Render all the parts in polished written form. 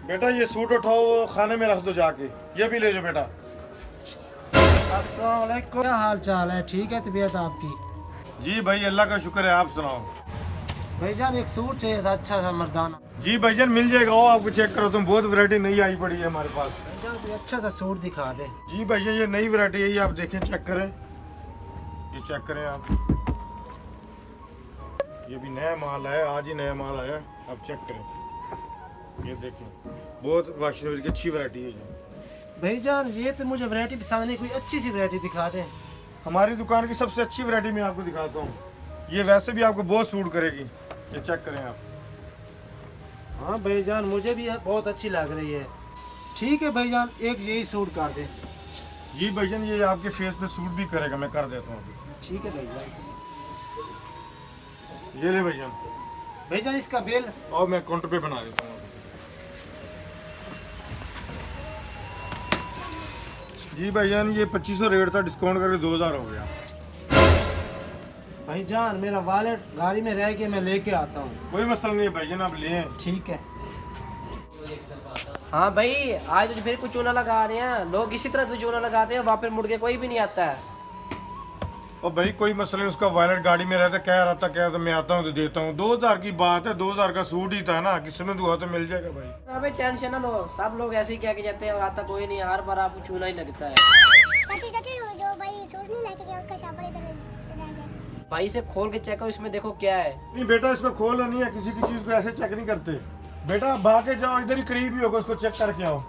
बेटा ये सूट उठाओ, वो खाने में रख दो जाके। ये भी ले लो बेटा। अस्सलाम वालेकुम, क्या हाल चाल है? ठीक है तबीयत आपकी? जी भाई अल्लाह का शुक्र है, आप सुनाओ। भाईजान एक सूट चाहिए था अच्छा सा मर्दाना। जी भाईजान मिल जाएगा, वो आपको चेक करो तुम, बहुत वैरायटी नई आई पड़ी है हमारे पास। भाईजान कोई अच्छा सा सूट दिखा दे। जी भैया ये नई वैरायटी है, ये आप देखें, चेक करें, ये चेक करें आप, ये भी नया माल है, आज ही नया माल आया, आप चेक करें, ये देखें, बहुत वाशिंग की अच्छी वैरायटी है ये। भाईजान ये तो मुझे वैरायटी पसंद नहीं, कोई अच्छी सी वैरायटी दिखा दे। हमारी दुकान की सबसे अच्छी वैरायटी मैं आपको दिखाता हूँ, ये वैसे भी आपको बहुत सूट करेगी, ये चेक करें आप। हाँ भाईजान मुझे भी बहुत अच्छी लग रही है। ठीक है भाईजान एक यही सूट कर दे। जी भाईजान ये आपके फेस पे सूट भी करेगा, मैं कर देता हूँ अभी। ठीक है भाईजान। ये ले भाईजान, भाईजान इसका बिल? और मैं काउंटर पे बना देता हूँ। जी भाईजान ये 2500 रेट था, डिस्काउंट करके 2000 हो गया। भाईजान मेरा वॉलेट गाड़ी में रह के मैं लेके आता हूँ। कोई मसला नहीं है भाईजान, आप ले आएं। ठीक है। हाँ भाई आज तो फिर कुछ चूना लगा रहे हैं लोग, इसी तरह तो चूना लगाते हैं, वापस मुड़ के कोई भी नहीं आता है। और भाई कोई मसला नहीं, उसका वॉलेट गाड़ी में रहता, कह रहा था क्या तो मैं आता हूँ तो देता हूँ। 2000 की बात है, 2000 का सूट ही था ना, किस्मत हुआ तो मिल जाएगा भाई। अबे टेंशन ना लो, सब लोग ऐसे ही कह के जाते हैं, आता कोई नहीं, हर बार आपको चूना ही लगता है। चाची चाची जो भाई सूट नहीं लेके गया उसका शापर इधर रह गया। भाई इसे खोल के चेक करो, इसमें देखो क्या है। नहीं बेटा इसको खोलना नहीं है, किसी की चीज को ऐसे चेक नहीं करते। बेटा भागे जाओ, इधर ही करीब ही होगा, उसको चेक करके आओ।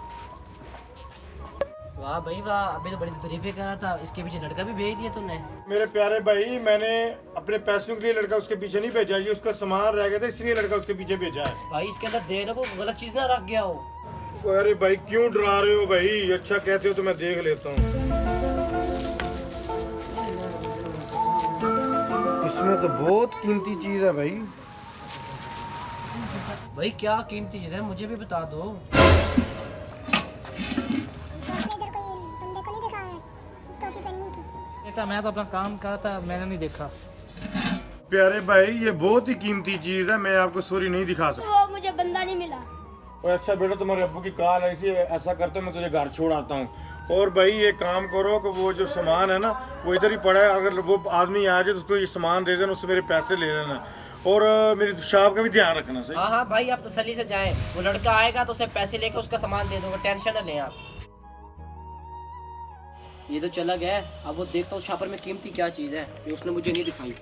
वाह भाई वाह, अभी तो बड़ी तारीफें कर रहा था, इसके पीछे लड़का भी भेज दिया तुमने। मेरे प्यारे भाई मैंने अपने पैसों के लिए लड़का उसके पीछे नहीं भेजा, ये उसका सामान रह गया था इसलिए लड़का उसके पीछे भेजा है। भाई इसके अंदर देख वो गलत चीज ना रख गया हो। अरे भाई क्यों डरा रहे हो भाई, अच्छा कहते हो तो मैं देख लेता हूँ। इसमें तो बहुत कीमती चीज है भाई। भाई क्या कीमती चीज है मुझे भी बता दो। आपने इधर कोई बंदे को नहीं देखा है टोपी पहनी हुई थी? बेटा मैं तो अपना काम कर रहा था, मैंने नहीं देखा। प्यारे भाई ये बहुत ही कीमती चीज है, मैं आपको सॉरी नहीं दिखा सकता। वो मुझे बंदा नहीं मिला। और अच्छा बेटा तुम्हारे अब्बू की कॉल आई थी, ऐसा करता मैं तुझे घर छोड़ आता हूँ। और भाई ये काम करो कि वो जो सामान है ना वो इधर ही पड़ा है, अगर वो आदमी आ जाए तो उसको ये सामान दे देना, उससे मेरे पैसे ले लेना, और मेरी शॉप का भी ध्यान रखना। सही? हाँ हाँ भाई आप तसल्ली से जाएं, वो लड़का आएगा तो उसे पैसे लेके उसका सामान दे दूंगा, टेंशन ना लें आप। ये तो चला गया, अब वो देखता हूँ शॉपर में कीमती क्या चीज है, ये उसने मुझे नहीं दिखाई।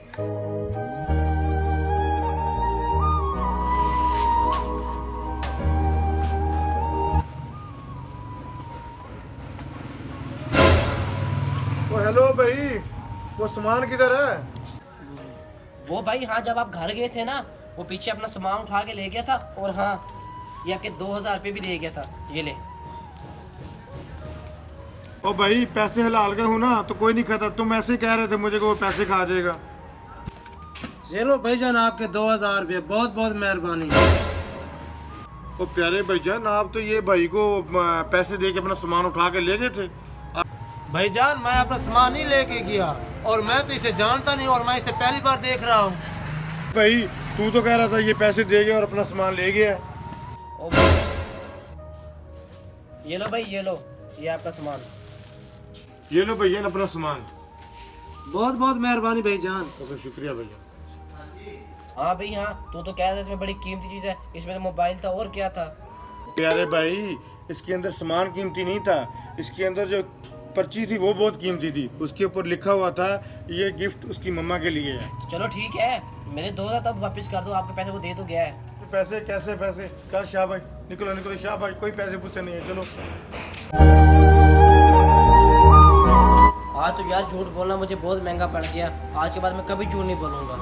ओ हेलो भाई, वो सामान किधर है? वो भाई हाँ जब आप घर गए थे ना, वो पीछे अपना सामान उठा के ले गया था, और हाँ ये आपके 2000 रुपये भी दे गया था, ये ले। ओ भाई पैसे हलाल के हूँ ना तो कोई नहीं खाता, तुम ऐसे कह रहे थे मुझे कि वो पैसे खा जाएगा। ये लो भाईजान आपके 2000 रुपये, बहुत बहुत मेहरबानी। ओ प्यारे भाईजान आप तो ये भाई को पैसे दे के अपना सामान उठा के ले गए थे। भाईजान मैं अपना सामान नहीं लेके गया, और मैं तो इसे जानता नहीं, और मैं इसे पहली बार देख रहा हूँ। भाई तू तो कह रहा था ये पैसे दे गया और अपना सामान ले गया। ओ भाई, ये लो भाई, ये लो, ये आपका सामान। ये लो भैया अपना सामान। बहुत बहुत मेहरबानी भाईजान। तो शुक्रिया भैया। हाँ भाई हाँ, तू तो कह रहा था इसमें बड़ी कीमती चीज है, इसमें तो मोबाइल था और क्या था। प्यारे भाई इसके अंदर सामान कीमती नहीं था, इसके अंदर जो पर्ची थी वो बहुत कीमती थी, उसके ऊपर लिखा हुआ था ये गिफ्ट उसकी मम्मा के लिए है। तो चलो ठीक है, मेरे 2000 तब वापस कर दो, आपके पैसे वो दे तो गया है। तो पैसे कैसे पैसे, चल शाह भाई निकलो निकलो, शाह भाई कोई पैसे पूछे नहीं है, चलो। आज तो यार झूठ बोलना मुझे बहुत महंगा पड़ गया, आज के बाद मैं कभी झूठ नहीं बोलूँगा।